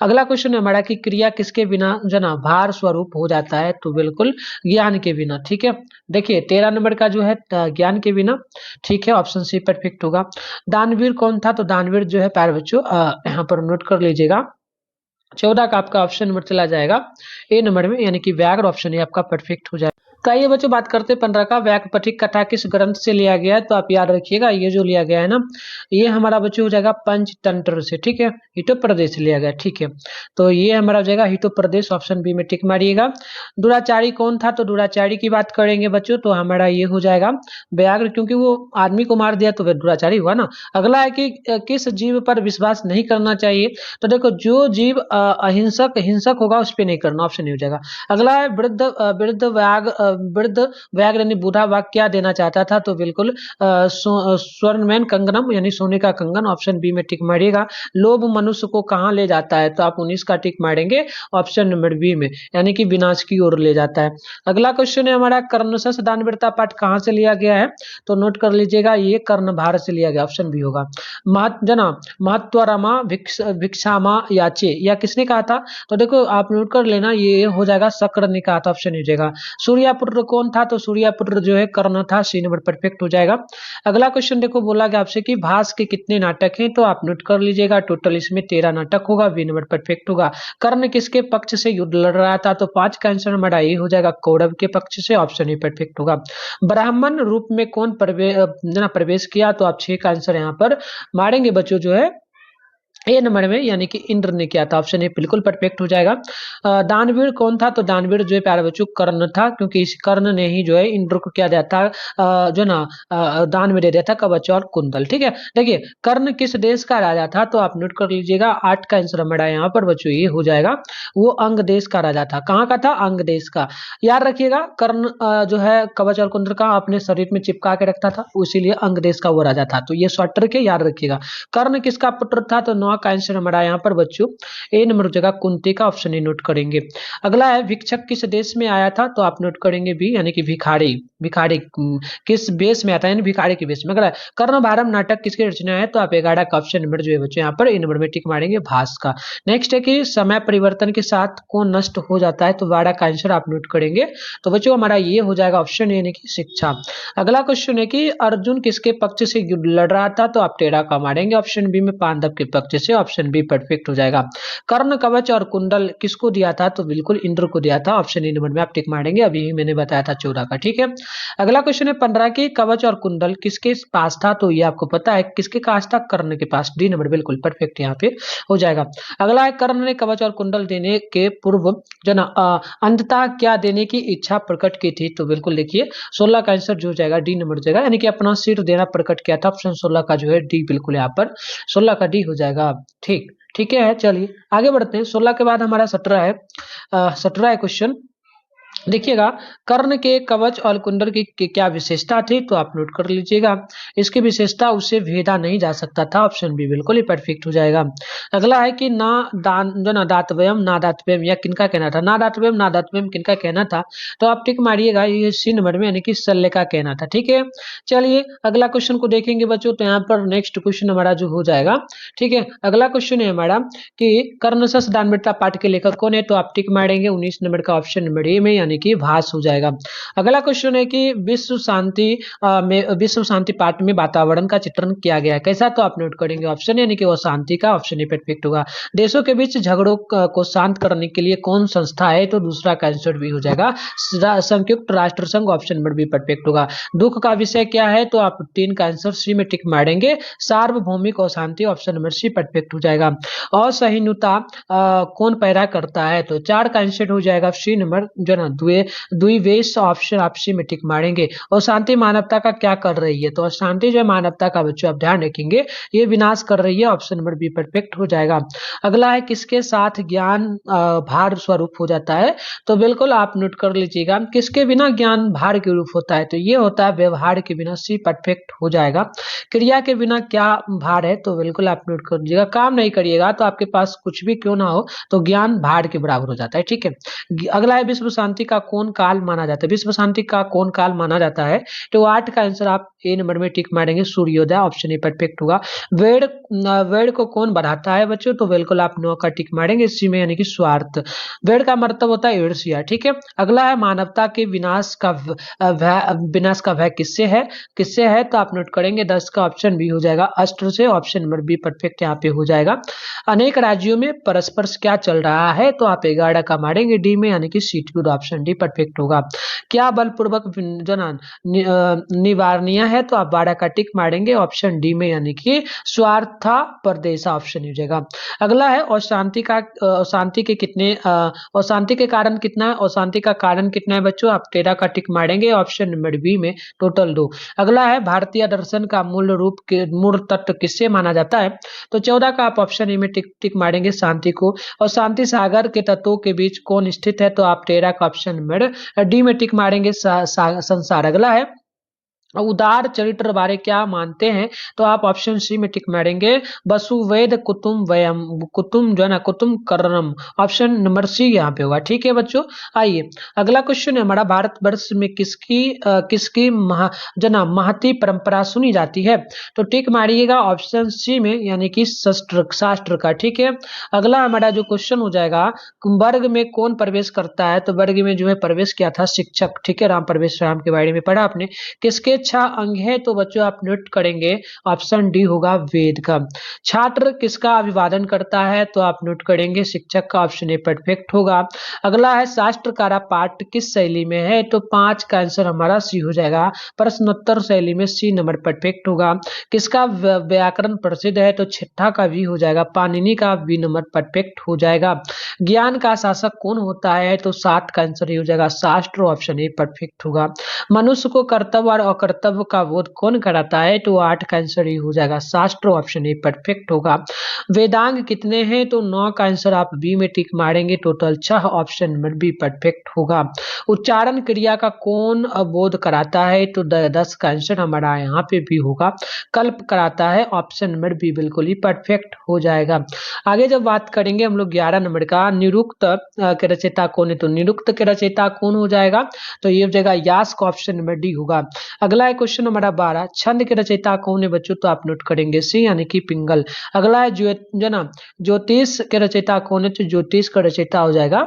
अगला क्वेश्चन हमारा की क्रिया किसके बिना जना भार स्वरूप हो जाता है, तो बिल्कुल ज्ञान के बिना, ठीक है। देखिए 13 नंबर का जो है ज्ञान के बिना, ठीक है, ऑप्शन सी परफेक्ट होगा। दानवीर कौन था, तो दानवीर जो है प्यारे बच्चों यहाँ पर नोट कर लीजिएगा, 14 का आपका ऑप्शन नंबर चला जाएगा ए नंबर में, यानी कि व्याघ्र, ऑप्शन ए आपका परफेक्ट हो जाएगा। तो आइए बच्चों बात करते हैं 15 का व्याकपटिक कथा किस ग्रंथ से लिया गया है। तो आप याद रखिएगा ये जो लिया गया है ना, ये हमारा बच्चों हो जाएगा पंचतंत्र से, ठीक है, हितो प्रदेश से लिया गया, ठीक है। तो ये हमारा हो जाएगा हितो प्रदेश, ऑप्शन बी में टिक मारिएगा। दुराचारी कौन था, तो दुराचारी की बात करेंगे बच्चों तो हमारा ये हो जाएगा व्याघ्र, क्योंकि वो आदमी को मार दिया तो वह दुराचारी हुआ ना। अगला है कि किस जीव पर विश्वास नहीं करना चाहिए। तो देखो जो जीव अहिंसक हिंसक होगा उस पर नहीं करना, ऑप्शन नहीं हो जाएगा। अगला है वृद्ध व्याघ्र यानी बूढ़ा वाघ क्या देना चाहता था, तो बिल्कुल स्वर्णमैन कंगनम यानी सोने का कंगन, ऑप्शन बी में टिक मारिएगा। लोभ मनुष्य को कहाँ ले जाता है, तो आप 19 का टिक मारेंगे ऑप्शन नंबर बी में, यानी कि विनाश की ओर ले जाता है। अगला क्वेश्चन है हमारा कर्णशस दानवीरता पाठ कहाँ से लिया गया है, तो नोट कर लीजिएगा ये कर्णभार से लिया गया, ऑप्शन बी होगा। महत्वरमा भिक्षामा याचे या किसने कहा था, तो देखो आप नोट कर लेना ये हो जाएगा शक्र ने कहा था, ऑप्शन हो जाएगा। सूर्यपुत्र कौन था, तो सूर्यपुत्र जो है कर्ण था, सी नंबर परफेक्ट हो जाएगा। अगला क्वेश्चन देखो बोला गया आपसे कि भास के कितने नाटक हैं, तो आप नोट कर लीजिएगा टोटल इसमें 13 नाटक होगा, बी नंबर परफेक्ट होगा। कर्ण किसके पक्ष से युद्ध लड़ रहा था, तो 5 का आंसर हमारा ये हो जाएगा कौरव के पक्ष से, ऑप्शन ही परफेक्ट होगा। ब्राह्मण रूप में कौन प्रवेश किया, तो आप 6 का आंसर यहाँ पर मारेंगे बच्चों जो है ए नंबर में, यानी कि इंद्र ने किया था, ऑप्शन ए बिल्कुल परफेक्ट हो जाएगा। दानवीर कौन था, तो दानवीर जो है प्यारे बच्चों कर्ण था, क्योंकि इस कर्ण ने ही जो है इंद्र को क्या दिया था, जो ना दान में दे दिया था कवच और कुंडल, ठीक है। देखिए कर्ण किस देश का राजा था, तो आप नोट कर लीजिएगा 8 का आंसर हमारा यहाँ पर बच्चों ये हो जाएगा, वो अंग देश का राजा था। कहाँ का था, अंग देश का। याद रखिएगा कर्ण जो है कवच और कुंडल का अपने शरीर में चिपका के रखता था, इसीलिए अंग देश का वो राजा था, तो ये शॉर्ट ट्रिक है, याद रखिएगा। कर्ण किसका पुत्र था, तो का आंसर हमारा यहाँ पर बच्चों ए नंबर जगह कुंती का, ऑप्शन ही नोट करेंगे। अगला है भिक्षक किस देश में आया था, तो आप नोट करेंगे बी, यानी कि भिखारी। भिखारी किस बेस में आता है, यानी भिखारी के बेस में। अगला कर्णभारम नाटक किसकी रचना है, तो आप 11 का ऑप्शन नंबर जो है बच्चों यहाँ पर ए नंबर में टिक मारेंगे भास का। नेक्स्ट है कि समय परिवर्तन के साथ कौन नष्ट हो जाता है, तो 12 का आंसर आप नोट करेंगे, तो बच्चों हमारा ये हो जाएगा ऑप्शन यानी कि शिक्षा। अगला क्वेश्चन है कि अर्जुन किसके पक्ष से युद्ध लड़ रहा था, तो आप 13 का मारेंगे, ऑप्शन बी में पांडव के पक्ष से, ऑप्शन बी परफेक्ट हो जाएगा। कर्ण कवच और कुंडल किसको दिया था, तो बिल्कुल इंद्र को दिया था, ऑप्शन ए नंबर में आप टिक मारेंगे, अभी मैंने बताया था 14 का, ठीक है। अगला क्वेश्चन है 15 की कवच और कुंडल किसके पास था, तो ये आपको पता है किसके पास था, कर्ण के पास, डी नंबर बिल्कुल परफेक्ट यहाँ पे हो जाएगा। अगला है कर्ण ने कवच और कुंडल देने के पूर्व जना अंततः क्या देने की इच्छा प्रकट की थी, तो बिल्कुल देखिए 16 का आंसर जो हो जाएगा डी नंबर हो जाएगा, यानी कि अपना सिर देना प्रकट किया था, ऑप्शन 16 का जो है डी बिल्कुल यहाँ पर 16 का डी हो जाएगा, ठीक है। चलिए आगे बढ़ते हैं, 16 के बाद हमारा 17 है, 17 है क्वेश्चन। देखिएगा कर्ण के कवच और कुंडल की क्या विशेषता थी, तो आप नोट कर लीजिएगा, इसकी विशेषता उससे भेदा नहीं जा सकता था, ऑप्शन बी बिल्कुल ही परफेक्ट हो जाएगा। अगला है कि ना दातव्यम या किनका कहना था, ना दातव्यम किनका कहना था, तो आप टिक मारिएगा, ये सी नंबर में यानी कि शल्य का कहना था, ठीक है। चलिए अगला क्वेश्चन को देखेंगे बच्चों, तो यहाँ पर नेक्स्ट क्वेश्चन हमारा जो हो जाएगा, ठीक है। अगला क्वेश्चन है हमारा कि कर्णशस दानवीरता पाठ के लेखक कौन है, तो आप टिक मारेंगे 19 नंबर का ऑप्शन नंबर ए में, यानी कि भास हो जाएगा। अगला क्वेश्चन है कि विश्व शांति पाठ में वातावरण का चित्रण किया गया है, कैसा, तो आप नोट करेंगे ऑप्शन यानी कि वो शांति का, ऑप्शन ही परफेक्ट होगा। देशों के बीच झगड़ों को शांत करने के लिए कौन संस्था है, तो दूसरा का आंसर भी हो जाएगा संयुक्त राष्ट्र संघ, ऑप्शन नंबर भी परफेक्ट होगा। दुख का विषय क्या है, तो आप 3 का आंसर सी में टिक मारेंगे, सार्वभौमिक अशांति, ऑप्शन नंबर सी परफेक्ट हो जाएगा। असहिष्णुता कौन पैदा करता है, तो 4 का आंसर हो जाएगा सी नंबर जो ना द्विवेश, ऑप्शन आप सी में टिक मारेंगे। और शांति मानवता का क्या कर रही है, तो शांति जो मानवता का बच्चों आप ध्यान रखेंगे ये विनाश कर रही है, ऑप्शन नंबर बी परफेक्ट हो जाएगा। अगला है किसके साथ ज्ञान भार स्वरूप हो जाता है, तो बिल्कुल आप नोट कर लीजिएगा, किसके बिना ज्ञान भार के रूप होता है, तो ये होता है व्यवहार के बिना, सी परफेक्ट हो जाएगा। क्रिया के बिना क्या भार है, तो बिल्कुल आप नोट कर लीजिएगा, काम नहीं करिएगा तो आपके पास कुछ भी क्यों ना हो तो ज्ञान भार के बराबर हो जाता है, ठीक है। अगला है विश्व शांति का कौन काल माना जाता है, विश्व शांति का कौन काल माना जाता है, तो 8 का आंसर आप ए नंबर में टिक मारेंगे, सूर्योदय, ऑप्शन ए परफेक्ट होगा। वेड़ को कौन बढ़ाता है बच्चों, तो बिल्कुल आप 9 का टिक मारेंगे, इसी में यानी कि स्वार्थ। वेड़ का मतलब होता है ईर्ष्या, ठीक है। अगला है मानवता के विनाश का भय किससे है, तो आप नोट करेंगे 10 का ऑप्शन बी हो जाएगा अस्त्र से, ऑप्शन नंबर बी परफेक्ट यहाँ पे हो जाएगा। अनेक राज्यों में परस्पर क्या चल रहा है, तो आप 11 का मारेंगे डी में, यानी कि seat option option D perfect होगा। क्या बलपूर्वक जो ना निवारणीय है, तो आप 12 का टिक मारेंगे ऑप्शन डी में, यानी कि स्वार्था प्रदेश ऑप्शन हो जाएगा। अगला है अशांति का अशांति के कितने अशांति के कारण कितना है, अशांति का कारण कितना है बच्चों, आप 13 का टिक मारेंगे ऑप्शन नंबर बी में, टोटल 2। अगला है भारतीय दर्शन का मूल रूप के मूल तत्व किससे माना जाता है, तो 14 का आप ऑप्शन ए में टिक मारेंगे शांति को। और शांति सागर के तत्वों के बीच कौन स्थित है, तो आप 13 का ऑप्शन नंबर डी में टिक मारेंगे संसार। अगला है उदार चरित्र बारे क्या मानते हैं, तो आप ऑप्शन सी में टिक मारेंगे वसुवेद कुतुम वयम कुतुम जो है ना कुतुम कर्णम, ऑप्शन नंबर सी यहाँ पे होगा। ठीक है बच्चों, आइए अगला क्वेश्चन है हमारा, भारतवर्ष में किसकी महती परंपरा सुनी जाती है, तो टिक मारिएगा ऑप्शन सी में, यानी कि शास्त्र का। ठीक है, अगला हमारा जो क्वेश्चन हो जाएगा, वर्ग में कौन प्रवेश करता है, तो वर्ग में जो है प्रवेश किया था शिक्षक। ठीक है, राम प्रवेश राम के बारे में पढ़ा आपने। किसके 6 अंग है, तो बच्चों आप नोट करेंगे ऑप्शन डी होगा वेद का। छात्र किसका अभिवादन करता है, तो आप नोट करेंगे शिक्षक का, ऑप्शन ए परफेक्ट होगा। अगला है शास्त्रकारा पाठ किस शैली में है, तो 5 का आंसर हमारा सी हो जाएगा, प्रश्नोत्तर शैली में सी नंबर परफेक्ट होगा। किसका व्याकरण प्रसिद्ध है, तो छठा का भी हो जाएगा, पाणिनि का बी नंबर परफेक्ट हो जाएगा। ज्ञान का शासक कौन होता है, तो 7 का आंसर ही हो जाएगा शास्त्र, ऑप्शन ए परफेक्ट होगा। मनुष्य को कर्तव्य और अकर्तव्य का बोध कौन कराता है, तो 8 का आंसर ही हो जाएगा शास्त्र, ऑप्शन ए परफेक्ट होगा। वेदांग कितने हैं, तो 9 का आंसर आप बी में टिक मारेंगे, total 6, option number be perfect होगा। उच्चारण क्रिया का कौन बोध कराता है, तो 10 का आंसर हमारा यहाँ पे भी होगा, कल्प कराता है, ऑप्शन नंबर बी बिल्कुल ही परफेक्ट हो जाएगा। आगे जब बात करेंगे हम लोग 11 नंबर का, निरुक्त के रचयिता कौन है, तो निरुक्त के रचयिता कौन हो जाएगा, तो ये हो जाएगा यास्क, ऑप्शन नंबर डी होगा। अगला है क्वेश्चन नंबर 12, छंद के रचयिता कौन है बच्चों, तो आप नोट करेंगे सी, यानी कि पिंगल। अगला है ज्योतिष के रचयिता कौन है, तो ज्योतिष का रचयिता हो जाएगा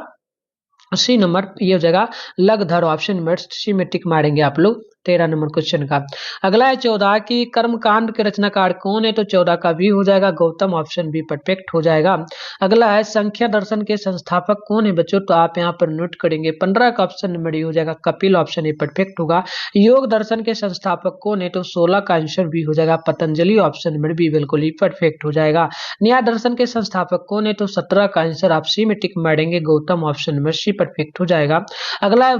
सी नंबर, ये हो जाएगा लगधर, ऑप्शन नंबर सी में टिक मारेंगे आप लोग 13 नंबर क्वेश्चन का। अगला है 14 की कर्मकांड के रचनाकार कौन है, तो 14 का भी हो जाएगा गौतम, ऑप्शन बी परफेक्ट हो जाएगा। अगला है संख्या दर्शन के संस्थापक कौन है बच्चों, तो आप यहाँ पर नोट करेंगे 15 का ऑप्शन नंबर डी हो जाएगा कपिल, ऑप्शन ए परफेक्ट होगा। योग दर्शन के संस्थापक कौन है, तो 16 का आंसर भी हो जाएगा पतंजलि, ऑप्शन नंबर बी बिल्कुल ही परफेक्ट हो जाएगा। न्याय दर्शन के संस्थापक कौन है, तो 17 का आंसर आप सी में टिक मारेंगे Gautam, option number C perfect हो जाएगा। अगला है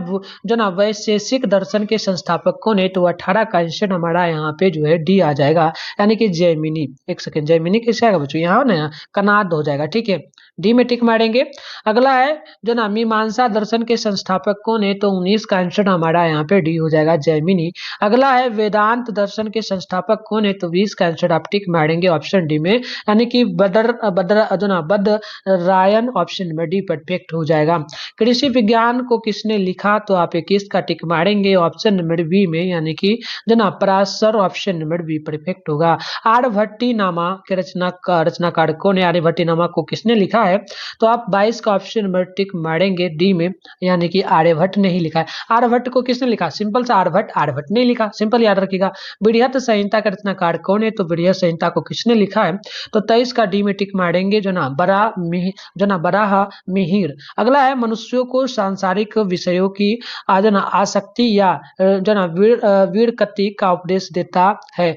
वैशेषिक दर्शन के संस्थापक कौन है, तो 18 का आंसर हमारा यहाँ पे जो है डी आ जाएगा, यानी कि जैमिनी। एक सेकंड, जैमिनी कैसे आएगा बच्चों, यहाँ ना कनाद हो जाएगा। ठीक है, डी में टिक मारेंगे। अगला है मीमांसा दर्शन के संस्थापक कौन है, तो 19 का आंसर हमारा यहाँ पे डी हो जाएगा जैमिनी। अगला है वेदांत दर्शन के संस्थापक कौन है, तो 20 का आंसर आप टिक मारेंगे ऑप्शन डी में, यानी कि बद्ररायन, ऑप्शन नंबर डी परफेक्ट हो जाएगा। कृषि विज्ञान को किसने लिखा, तो आप 21 का टिक मारेंगे ऑप्शन नंबर बी में, यानी कि Parashar, option number be perfect होगा। आर्यभट्टी नामा के रचनाकार कौन है, आर्यभट्टी नामा को किसने लिखा है, तो आप 22 का ऑप्शन नंबर टिक मारेंगे डी में, यानी कि आर्यभट्ट ने ही लिखा है। आर्यभट्ट को किसने लिखा, सिंपल सा आर्यभट्ट ने लिखा, सिंपल याद रखिएगा। बृहत संहिता का रचनाकार कौन है, तो बृहत संहिता को किसने लिखा है, तो 23 का डी में टिक मारेंगे बराह मिहिर। अगला है मनुष्यों को सांसारिक विषयों की आसक्ति या वीरकति का उपदेश देता है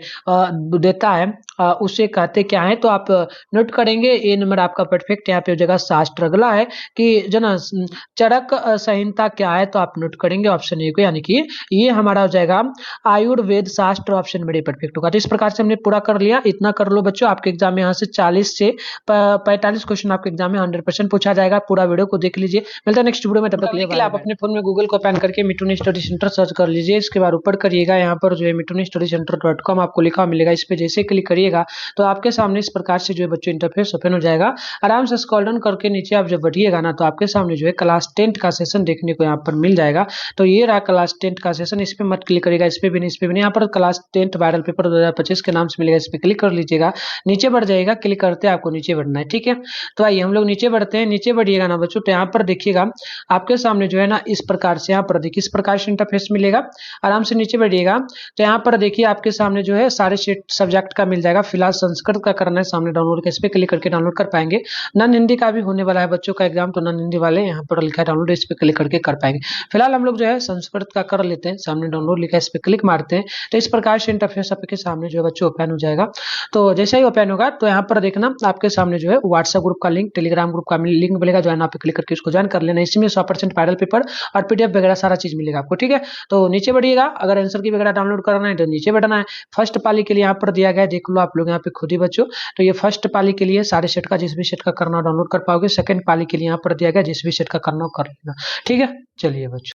उसे कहते क्या है, तो आप नोट करेंगे ए नंबर आपका परफेक्ट यहाँ पे हो जाएगा शास्त्र। अगला है कि चरक संहिता क्या है, तो आप नोट करेंगे ऑप्शन ए को, यानी कि ये हमारा हो जाएगा आयुर्वेद शास्त्र, ऑप्शन बड़े परफेक्ट होगा। तो इस प्रकार से हमने पूरा कर लिया, इतना कर लो बच्चों, आपके एग्जाम में यहाँ से 40 से 45 क्वेश्चन आपके एग्जाम में 100% पूछा जाएगा। पूरा वीडियो को देख लीजिए, मिलता है नेक्स्ट वीडियो में, तब तक के लिए आप अपने फोन में गूगल को ओपन करके मिठुन स्टडी सेंटर सर्च कर लीजिए। इसके बाद ऊपर करिएगा, यहाँ पर जो है mittunstudycenter.com आपको लिखा मिलेगा, इस पे जैसे क्लिक करिएगा तो आपके सामने इस प्रकार से जो है बच्चों इंटरफेस ओपन हो जाएगा। आराम से स्क्रॉल डाउन करके नीचे आप जब बढ़िएगा ना, तो आपके सामने जो है क्लास 10 का सेशन देखने को यहाँ पर मिल जाएगा। तो ये रहा क्लास 10 का सेशन, इस पे मत क्लिक करिएगा, इस पे भी नहीं, इस पे भी नहीं, यहाँ पर क्लास 10 वायरल पेपर 2025 के नाम से मिलेगा, इस पे क्लिक कर लीजिएगा। नीचे बढ़ जाएगा, क्लिक करते हैं आपको नीचे बढ़ना है, ठीक है। तो आइए हम लोग नीचे बढ़ते हैं, नीचे बढ़िएगा ना बच्चों, तो यहाँ पर देखिएगा आपके सामने जो है ना इस प्रकार से यहाँ पर देखिए इस प्रकार से इंटरफेस मिलेगा। आराम से नीचे बढ़िएगा तो यहाँ पर देखिए आपके सामने जो है सारे सेट सब्जेक्ट का मिल जाएगा। फिलहाल संस्कृत का करना है, सामने डाउनलोड इस पे क्लिक करके डाउनलोड कर पाएंगे। नॉन हिंदी का भी होने वाला है बच्चों का एग्जाम, तो नॉन हिंदी वाले यहाँ पर लिखा है डाउनलोड, इस पे क्लिक करके कर पाएंगे। फिलहाल हम लोग जो है संस्कृत का कर लेते हैं। सामने डाउनलोड लिखा है, इस पे क्लिक मारते हैं तो इस प्रकार से इंटरफेस आपके सामने जो है बच्चों ओपन हो जाएगा। तो जैसे ही ओपन होगा तो यहाँ पर देखना आपके सामने जो है व्हाट्सएप ग्रुप का लिंक, टेलीग्राम ग्रुप का लिंक मिलेगा, ज्वाइन आप पे क्लिक करके इसको ज्वाइन कर लेना। इसमें 100% पैडल पेपर और पीडीएफ वगैरह सारा चीज मिलेगा आपको, ठीक है। तो नीचे बढ़िएगा, अगर आंसर की वगैरह डाउनलोड करना है तो नीचे बढ़ना है। फर्स्ट पाली के लिए यहाँ पर दिया गया है, देख लो आप लोग यहाँ पे खुद ही बच्चों। तो ये फर्स्ट पाली के लिए सारे सेट का जिस भी सेट का करना डाउनलोड कर पाओगे। सेकंड पाली के लिए यहाँ पर दिया गया जिस भी सेट का करना कर लेना, ठीक है। चलिए बच्चों।